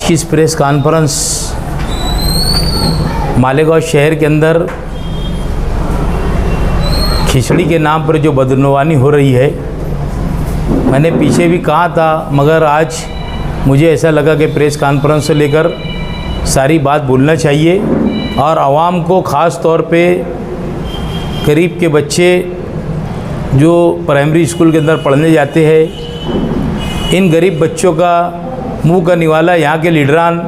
की इस press conference Malegaon शहर के अंदर खिचड़ी के नाम पर जो बदनवानी हो रही है, मैंने पीछे भी कहा था, मगर आज मुझे ऐसा लगा कि प्रेस कॉन्फ्रेंस से लेकर सारी बात बोलना चाहिए और आवाम को ख़ास तौर पे गरीब के बच्चे जो प्राइमरी स्कूल के अंदर पढ़ने जाते हैं, इन गरीब बच्चों का मुंह का निवाला यहाँ के लीडरान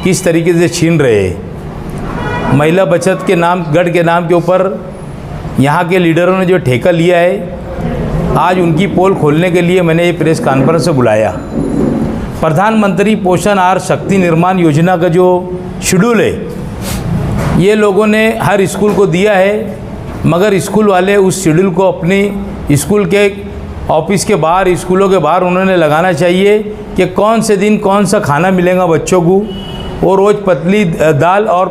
किस तरीके से छीन रहे हैं। महिला बचत के नाम, गढ़ के नाम के ऊपर यहाँ के लीडरों ने जो ठेका लिया है, आज उनकी पोल खोलने के लिए मैंने ये प्रेस कॉन्फ्रेंस से बुलाया। प्रधानमंत्री पोषण आहार शक्ति निर्माण योजना का जो शेड्यूल है, ये लोगों ने हर स्कूल को दिया है, मगर स्कूल वाले उस शेड्यूल को अपनी स्कूल के ऑफिस के बाहर, स्कूलों के बाहर उन्होंने लगाना चाहिए कि कौन से दिन कौन सा खाना मिलेगा बच्चों को। वो रोज़ पतली दाल और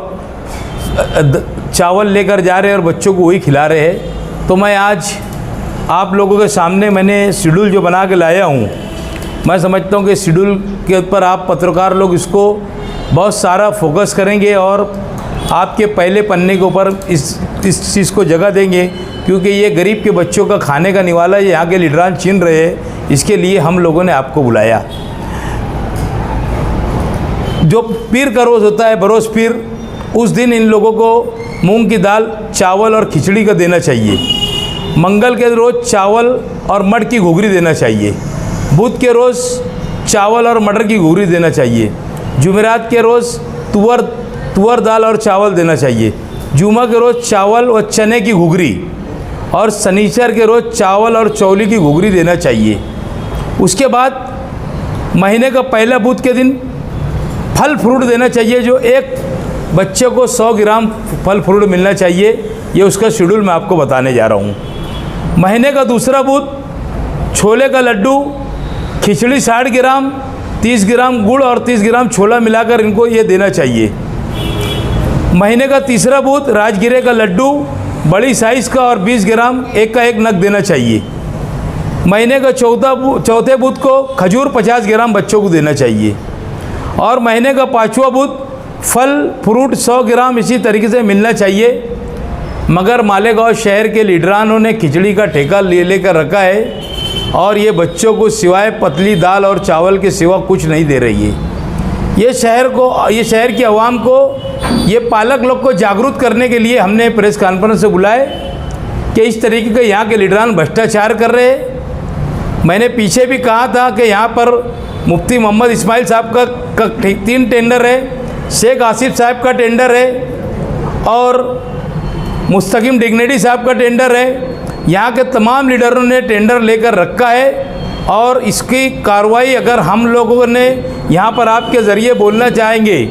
चावल लेकर जा रहे हैं और बच्चों को वही खिला रहे हैं। तो मैं आज आप लोगों के सामने मैंने शेड्यूल जो बना के लाया हूँ, मैं समझता हूँ कि शेड्यूल के ऊपर आप पत्रकार लोग इसको बहुत सारा फोकस करेंगे और आपके पहले पन्ने के ऊपर इस चीज़ को जगह देंगे, क्योंकि ये गरीब के बच्चों का खाने का निवाला ये यहाँ के लीडरान छीन रहे हैं। इसके लिए हम लोगों ने आपको बुलाया। जो पीर का रोज़ होता है, बरोज़ पीर, उस दिन इन लोगों को मूंग की दाल, चावल और खिचड़ी का देना चाहिए। मंगल के रोज़ चावल और मटर की घुघरी देना चाहिए। बुध के रोज़ चावल और मटर की घुघरी देना चाहिए। जुमेरात के रोज़ तुअर दाल और चावल देना चाहिए। जुमा के रोज़ चावल और चने की घुघरी, और शनिचर के रोज़ चावल और चौली की घुघरी देना चाहिए। उसके बाद महीने का पहला बुध के दिन फल फ्रूट देना चाहिए, जो एक बच्चे को 100 ग्राम फल फ्रूट मिलना चाहिए। ये उसका शेड्यूल मैं आपको बताने जा रहा हूँ। महीने का दूसरा बुध छोले का लड्डू, खिचड़ी 60 ग्राम, 30 ग्राम गुड़ और 30 ग्राम छोला मिलाकर इनको ये देना चाहिए। महीने का तीसरा बुध राजगिरे का लड्डू, बड़ी साइज़ का और 20 ग्राम एक का एक नग देना चाहिए। महीने का चौथे बुध को खजूर 50 ग्राम बच्चों को देना चाहिए। और महीने का पाँचवा बुध फल फ्रूट 100 ग्राम इसी तरीके से मिलना चाहिए। मगर मालेगांव शहर के लीडरानों ने खिचड़ी का ठेका लेकर रखा है और ये बच्चों को सिवाय पतली दाल और चावल के सिवा कुछ नहीं दे रही है। ये शहर की आवाम को, ये पालक लोग को जागरूक करने के लिए हमने प्रेस कॉन्फ्रेंस से बुलाए कि इस तरीके के यहाँ के लीडरान भ्रष्टाचार कर रहे हैं। मैंने पीछे भी कहा था कि यहाँ पर मुफ्ती मोहम्मद इस्माइल साहब का 3 टेंडर है, शेख आसिफ साहब का टेंडर है और मुस्तकीम डिग्नेडी साहब का टेंडर है। यहाँ के तमाम लीडरों ने टेंडर लेकर रखा है और इसकी कार्रवाई अगर हम लोगों ने यहाँ पर आपके ज़रिए बोलना चाहेंगे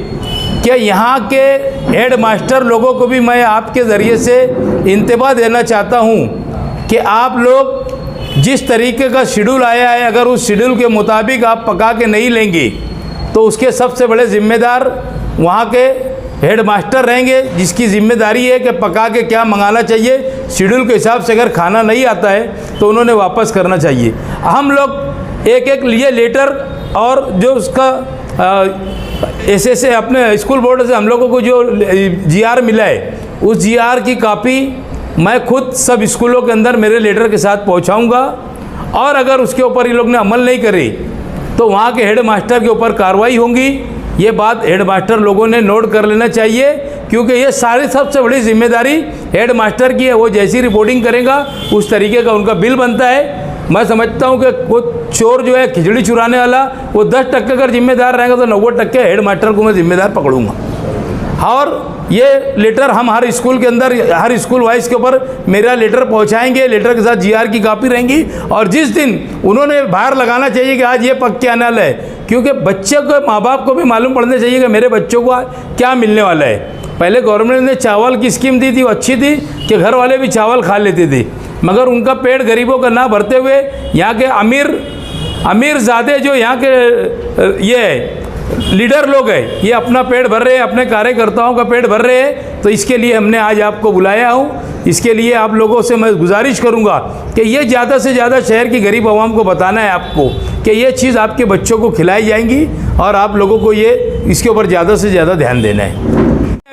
कि यहाँ के हेड मास्टर लोगों को भी मैं आपके ज़रिए से इंतबाह देना चाहता हूँ कि आप लोग जिस तरीके का शेड्यूल आया है, अगर उस शेड्यूल के मुताबिक आप पका के नहीं लेंगे तो उसके सबसे बड़े ज़िम्मेदार वहाँ के हेड मास्टर रहेंगे, जिसकी ज़िम्मेदारी है कि पका के क्या मंगाना चाहिए। शेड्यूल के हिसाब से अगर खाना नहीं आता है तो उन्होंने वापस करना चाहिए। हम लोग एक लिए लेटर और जो उसका ऐसे अपने स्कूल बोर्ड से हम लोगों को जो GR मिला है, उस GR की कापी मैं खुद सब स्कूलों के अंदर मेरे लेटर के साथ पहुंचाऊंगा और अगर उसके ऊपर ये लोग ने अमल नहीं करे तो वहाँ के हेड मास्टर के ऊपर कार्रवाई होगी। ये बात हेड मास्टर लोगों ने नोट कर लेना चाहिए, क्योंकि ये सारी सबसे बड़ी जिम्मेदारी हेड मास्टर की है। वो जैसी रिपोर्टिंग करेगा उस तरीके का उनका बिल बनता है। मैं समझता हूँ कि वो चोर जो है खिचड़ी चुराने वाला, वो 10% अगर जिम्मेदार रहेगा तो 90% हेड मास्टर को मैं जिम्मेदार पकड़ूंगा। और ये लेटर हम हर स्कूल के अंदर, हर स्कूल वाइज के ऊपर मेरा लेटर पहुंचाएंगे। लेटर के साथ GR की कापी रहेंगी और जिस दिन उन्होंने बाहर लगाना चाहिए कि आज ये पक के आने वाला है, क्योंकि बच्चे को, माँ बाप को भी मालूम पड़ना चाहिए कि मेरे बच्चों को क्या मिलने वाला है। पहले गवर्नमेंट ने चावल की स्कीम दी थी, वो अच्छी थी कि घर वाले भी चावल खा लेते थे, मगर उनका पेट गरीबों का ना भरते हुए यहाँ के अमीर ज़्यादा जो यहाँ के ये लीडर लोग हैं, ये अपना पेट भर रहे हैं, अपने कार्यकर्ताओं का पेट भर रहे हैं। तो इसके लिए हमने आज आपको बुलाया हूँ। इसके लिए आप लोगों से मैं गुजारिश करूँगा कि ये ज़्यादा से ज़्यादा शहर की गरीब आवाम को बताना है आपको कि ये चीज़ आपके बच्चों को खिलाई जाएंगी और आप लोगों को ये इसके ऊपर ज़्यादा से ज़्यादा ध्यान देना है।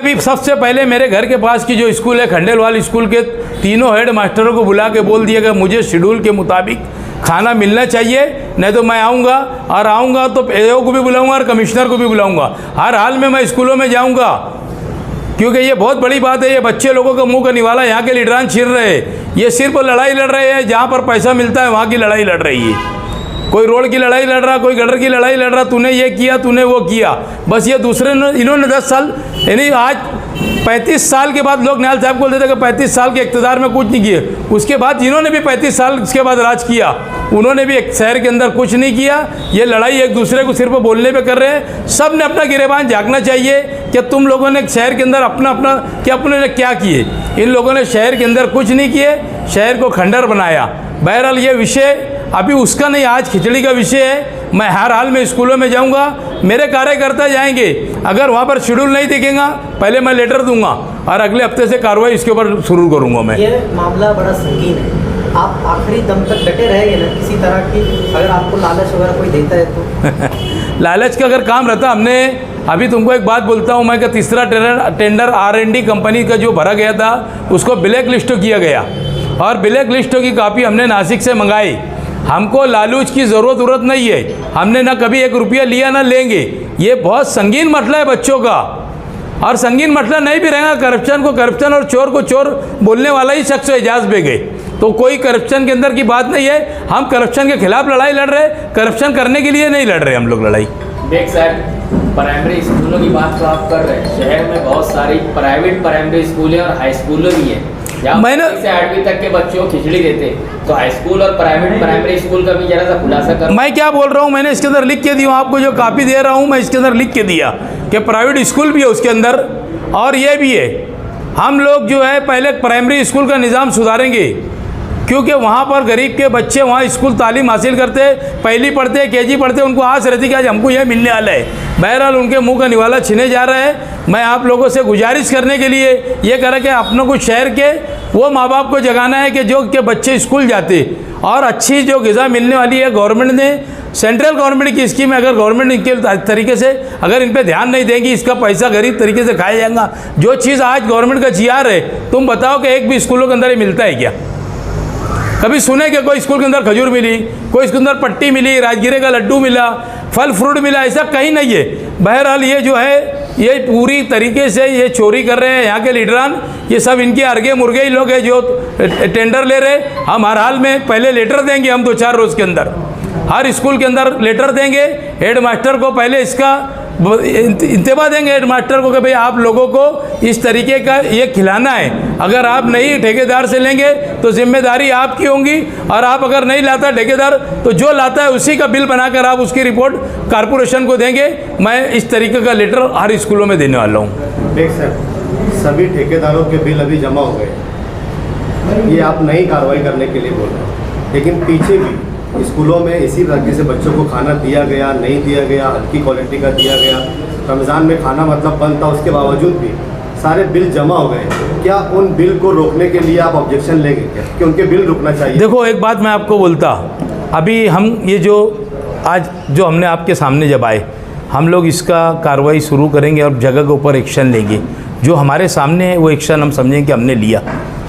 अभी सबसे पहले मेरे घर के पास की जो स्कूल है खंडेलवाल स्कूल के तीनों हेड मास्टरों को बुला के बोल दिया कि मुझे शेड्यूल के मुताबिक खाना मिलना चाहिए, नहीं तो मैं आऊँगा, और आऊँगा तो एओ को भी बुलाऊँगा और कमिश्नर को भी बुलाऊँगा। हर हाल में मैं स्कूलों में जाऊँगा, क्योंकि ये बहुत बड़ी बात है। ये बच्चे लोगों का मुंह का निवाला यहाँ के लीडरान छीन रहे हैं। ये सिर्फ लड़ाई लड़ रहे हैं, जहाँ पर पैसा मिलता है वहाँ की लड़ाई लड़ रही है। कोई रोड की लड़ाई लड़ रहा, कोई गटर की लड़ाई लड़ रहा, तूने ये किया, तूने वो किया। बस ये दूसरे इन्होंने 10 साल, यानी आज 35 साल के बाद लोग न्याल साहब बोलते थे कि 35 साल के इक़्तिदार में कुछ नहीं किए। उसके बाद जिन्होंने भी 35 साल इसके बाद राज किया, उन्होंने भी एक शहर के अंदर कुछ नहीं किया। ये लड़ाई एक दूसरे को सिर्फ बोलने पे कर रहे हैं। सब ने अपना गिरेबान झाँकना चाहिए कि तुम लोगों ने शहर के अंदर अपना कि अपने क्या किए। इन लोगों ने शहर के अंदर कुछ नहीं किए, शहर को खंडर बनाया। बहरहाल ये विषय अभी उसका नहीं, आज खिचड़ी का विषय है। मैं हर हाल में स्कूलों में जाऊंगा, मेरे कार्यकर्ता जाएंगे। अगर वहाँ पर शेड्यूल नहीं दिखेगा, पहले मैं लेटर दूंगा और अगले हफ्ते से कार्रवाई इसके ऊपर शुरू करूंगा। मैं ये मामला बड़ा संगीन है, आप आखिरी दम तक डटे रहेंगे ना किसी तरह की, अगर आपको लालच वगैरह कोई देता है तो? लालच का अगर काम रहता, हमने अभी तुमको एक बात बोलता हूँ मैं कि तीसरा टेंडर R&D कंपनी का जो भरा गया था उसको ब्लैक लिस्ट किया गया, और ब्लैक लिस्टों की कापी हमने नासिक से मंगाई। हमको लालूच की ज़रूरत नहीं है, हमने ना कभी 1 रुपया लिया ना लेंगे। ये बहुत संगीन मसला है बच्चों का, और संगीन मसला नहीं भी रहेगा। करप्शन को करप्शन और चोर को चोर बोलने वाला ही शख्स एजाज पे गए, तो कोई करप्शन के अंदर की बात नहीं है। हम करप्शन के खिलाफ लड़ाई लड़ रहे, करप्शन करने के लिए नहीं लड़ रहे हम लोग लड़ाई। देख सर, प्राइमरी स्कूलों की बात तो आप कर रहे हैं, शहर में बहुत सारी प्राइवेट प्राइमरी स्कूल है और हाई स्कूल भी है। मैंने से 8वीं तक के बच्चों को खिचड़ी देते, तो हाई स्कूल और प्राइवेट प्राइमरी स्कूल का भी जरा सा खुलासा कर। मैं क्या बोल रहा हूँ, मैंने इसके अंदर लिख के दिया आपको, जो कापी दे रहा हूँ मैं इसके अंदर लिख के दिया कि प्राइवेट स्कूल भी है उसके अंदर, और ये भी है। हम लोग जो है पहले प्राइमरी स्कूल का निज़ाम सुधारेंगे, क्योंकि वहाँ पर गरीब के बच्चे वहाँ स्कूल तालीम हासिल करते, पहली पढ़ते, KG पढ़ते, उनको आस रहती कि आज हमको यह मिलने वाला है। बहरहाल उनके मुंह का निवाला छीने जा रहा है। मैं आप लोगों से गुजारिश करने के लिए ये कह रहा कि अपनों को शहर के वो माँ बाप को जगाना है कि जो के बच्चे स्कूल जाते और अच्छी जो ग़िज़ा मिलने वाली है। गवर्नमेंट ने, सेंट्रल गवर्नमेंट की स्कीम है, अगर गवर्नमेंट इनके तरीके से अगर इन पे ध्यान नहीं देंगी, इसका पैसा गरीब तरीके से खाया जाएगा। जो चीज़ आज गवर्नमेंट का GR है, तुम बताओ कि एक भी स्कूलों के अंदर ये मिलता है क्या? कभी सुने कि कोई स्कूल के अंदर खजूर मिली, कोई स्कूल के अंदर पट्टी मिली, राजगिरे का लड्डू मिला, फल फ्रूट मिला, ऐसा कहीं नहीं है। बहरहाल ये जो है ये पूरी तरीके से ये चोरी कर रहे हैं यहाँ के लीडरान। ये सब इनके अर्गे मुर्गे ही लोग हैं जो टेंडर ले रहे। हम हर हाल में पहले लेटर देंगे, हम 2-4 रोज़ के अंदर हर स्कूल के अंदर लेटर देंगे। हेड मास्टर को पहले इसका इंतबा देंगे, हेड मास्टर को, कि भाई आप लोगों को इस तरीके का ये खिलाना है। अगर आप नहीं ठेकेदार से लेंगे तो जिम्मेदारी आपकी होगी, और आप अगर नहीं लाता ठेकेदार तो जो लाता है उसी का बिल बनाकर आप उसकी रिपोर्ट कारपोरेशन को देंगे। मैं इस तरीके का लेटर हर स्कूलों में देने वाला हूँ। देख सर, सभी ठेकेदारों के बिल अभी जमा हो गए, ये आप नई कार्रवाई करने के लिए बोल रहे हैं, लेकिन पीछे भी स्कूलों में इसी तरीके से बच्चों को खाना दिया गया, नहीं दिया गया, हल्की क्वालिटी का दिया गया। रमज़ान में खाना मतलब बंद था, उसके बावजूद भी सारे बिल जमा हो गए। क्या उन बिल को रोकने के लिए आप ऑब्जेक्शन लेंगे क्या, कि उनके बिल रुकना चाहिए? देखो एक बात मैं आपको बोलता, अभी हम ये जो आज जो हमने आपके सामने जब आए, हम लोग इसका कार्रवाई शुरू करेंगे और जगह के ऊपर एक्शन लेंगे। जो हमारे सामने है वो एक्शन हम समझेंगे कि हमने लिया,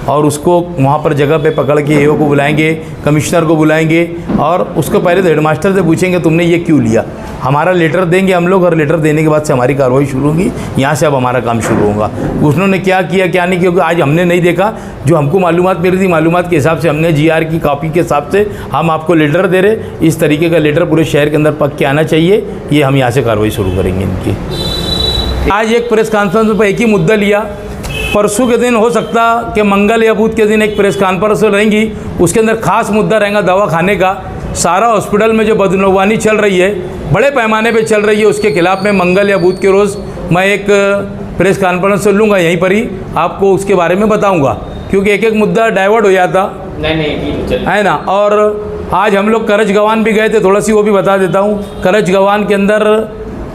और उसको वहाँ पर जगह पे पकड़ के AO को बुलाएंगे, कमिश्नर को बुलाएंगे, और उसको पहले तो हेडमास्टर से पूछेंगे तुमने ये क्यों लिया। हमारा लेटर देंगे हम लोग, और लेटर देने के बाद से हमारी कार्रवाई शुरू होगी। यहाँ से अब हमारा काम शुरू होगा। उन्होंने क्या किया क्या नहीं, क्योंकि आज हमने नहीं देखा, जो हमको मालूमात मिली थी, मालूमात के हिसाब से हमने GR की कॉपी के हिसाब से हम आपको लेटर दे रहे। इस तरीके का लेटर पूरे शहर के अंदर पक के आना चाहिए। ये हम यहाँ से कार्रवाई शुरू करेंगे इनकी। आज एक प्रेस कॉन्फ्रेंस पर एक ही मुद्दा लिया। परसों के दिन हो सकता कि मंगल या बुध के दिन एक प्रेस कॉन्फ्रेंस रहेंगी, उसके अंदर खास मुद्दा रहेगा दवा खाने का। सारा हॉस्पिटल में जो बदनवानी चल रही है, बड़े पैमाने पे चल रही है, उसके खिलाफ में मंगल या बुध के रोज़ मैं एक प्रेस कॉन्फ्रेंस लूँगा, यहीं पर ही आपको उसके बारे में बताऊँगा, क्योंकि एक एक मुद्दा डाइवर्ट हो जाता है ना। और आज हम लोग करज गवान भी गए थे, थोड़ा सी वो भी बता देता हूँ। करज गवान के अंदर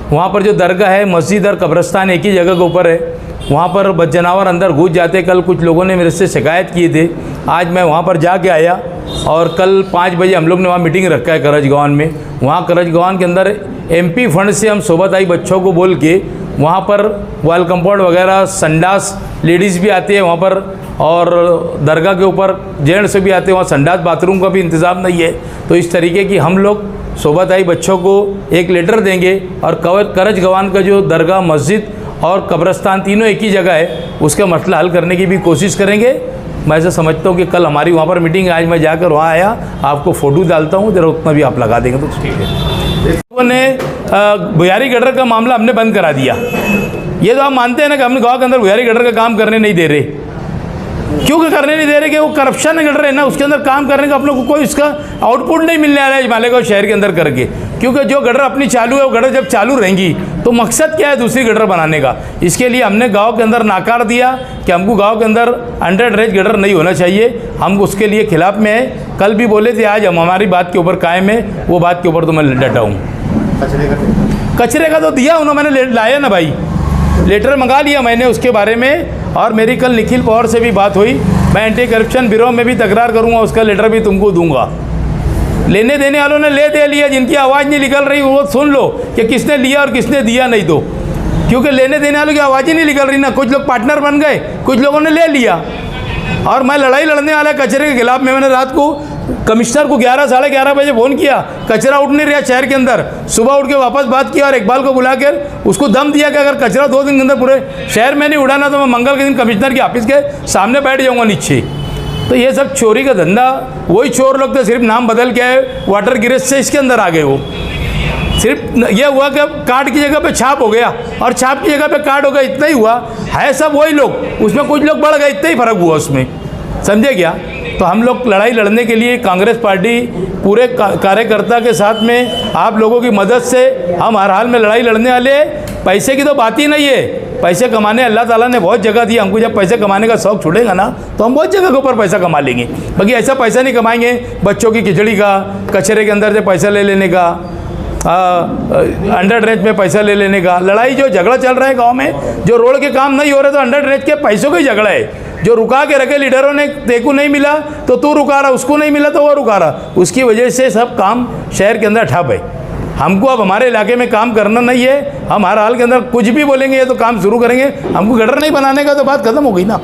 वहाँ पर जो दरगाह है, मस्जिद और कब्रस्तान एक ही जगह के ऊपर है, वहाँ पर जानवर अंदर घुस जाते। कल कुछ लोगों ने मेरे से शिकायत की थी, आज मैं वहाँ पर जाके आया, और कल 5 बजे हम लोग ने वहाँ मीटिंग रखा है करज गवान में। वहाँ करज गवान के अंदर एमपी फंड से हम सोबताई बच्चों को बोल के वहाँ पर वाल कंपाउंड वगैरह, संडास, लेडीज़ भी आती है वहाँ पर, और दरगाह के ऊपर जेंट्स भी आते हैं, वहाँ संडास बाथरूम का भी इंतज़ाम नहीं है। तो इस तरीके की हम लोग सोबताई बच्चों को एक लेटर देंगे और करज गवान का जो दरगाह, मस्जिद और कब्रस्तान तीनों एक ही जगह है, उसका मसला हल करने की भी कोशिश करेंगे। मैं ऐसा समझता हूँ कि कल हमारी वहाँ पर मीटिंग है, आज मैं जाकर वहाँ आया, आपको फ़ोटो डालता हूँ, ज़रा उतना भी आप लगा देंगे तो ठीक है। लोगों ने भुयारी गटर का मामला हमने बंद करा दिया। ये तो आप मानते हैं ना कि हमने गाँव के अंदर भुयारी गटर का काम करने नहीं दे रहे। क्यों करने नहीं दे रहे? कि वो करप्शन गटर है ना, उसके अंदर काम करने का अपने को कोई उसका आउटपुट नहीं मिलने वाला है मालेगांव शहर के अंदर करके। क्योंकि जो गटर अपनी चालू है, वो गटर जब चालू रहेंगी तो मकसद क्या है दूसरी गटर बनाने का। इसके लिए हमने गांव के अंदर नाकार दिया कि हमको गांव के अंदर अंडर ड्रेनेज गटर नहीं होना चाहिए, हम उसके लिए खिलाफ में हैं। कल भी बोले थे, आज हम हमारी बात के ऊपर कायम है, वो बात के ऊपर तो मैं डटा हूँ। कचरे का तो दिया उन्होंने, मैंने लाया ना भाई, लेटर मंगा लिया मैंने उसके बारे में, और मेरी कल निखिल पवार से भी बात हुई। मैं एंटी करप्शन ब्यूरो में भी तकरार करूंगा, उसका लेटर भी तुमको दूंगा। लेने देने वालों ने ले दे लिया, जिनकी आवाज़ नहीं निकल रही वो सुन लो कि किसने लिया और किसने दिया नहीं दो। क्योंकि लेने देने वालों की आवाज़ ही नहीं निकल रही ना, कुछ लोग पार्टनर बन गए, कुछ लोगों ने ले लिया। और मैं लड़ाई लड़ने वाला कचरे के खिलाफ में, मैंने रात को कमिश्नर को 11 साढ़े 11 बजे फ़ोन किया, कचरा उठ नहीं रहा शहर के अंदर। सुबह उठ के वापस बात किया और इकबाल को बुलाकर उसको दम दिया कि अगर कचरा 2 दिन के अंदर पूरे शहर में नहीं उड़ाना तो मैं मंगल के दिन कमिश्नर के ऑफिस के सामने बैठ जाऊँगा नीचे। तो ये सब चोरी का धंधा, वही चोर लोग तो सिर्फ नाम बदल के आए, वाटर गिरेज से इसके अंदर आ गए। वो सिर्फ ये हुआ कि कार्ड की जगह पे छाप हो गया और छाप की जगह पे कार्ड हो गया, इतना ही हुआ है। सब वही लोग, उसमें कुछ लोग बढ़ गए, इतना ही फर्क हुआ उसमें, समझे क्या? तो हम लोग लड़ाई लड़ने के लिए कांग्रेस पार्टी पूरे कार्यकर्ता के साथ में आप लोगों की मदद से हम हर हाल में लड़ाई लड़ने वाले हैं। पैसे की तो बात ही नहीं है, पैसे कमाने अल्लाह ताला ने बहुत जगह दिया हमको। जब पैसे कमाने का शौक़ छूटेगा ना तो हम बहुत जगह के ऊपर पैसा कमा लेंगे। बाकी ऐसा पैसा नहीं कमाएंगे बच्चों की खिचड़ी का, कचरे के अंदर से पैसा ले लेने का, अंडर ड्रेनेज में पैसा ले लेने का। लड़ाई जो झगड़ा चल रहा है गांव में, जो रोड के काम नहीं हो रहे तो अंडर ड्रेनेज के पैसों का ही झगड़ा है। जो रुका के रखे लीडरों ने, तेको नहीं मिला तो तू रुका रहा, उसको नहीं मिला तो वो रुका रहा, उसकी वजह से सब काम शहर के अंदर ठप है। हमको अब हमारे इलाके में काम करना नहीं है, हम हर हाल के अंदर कुछ भी बोलेंगे तो काम शुरू करेंगे। हमको गटर नहीं बनाने का तो बात खत्म हो गई ना।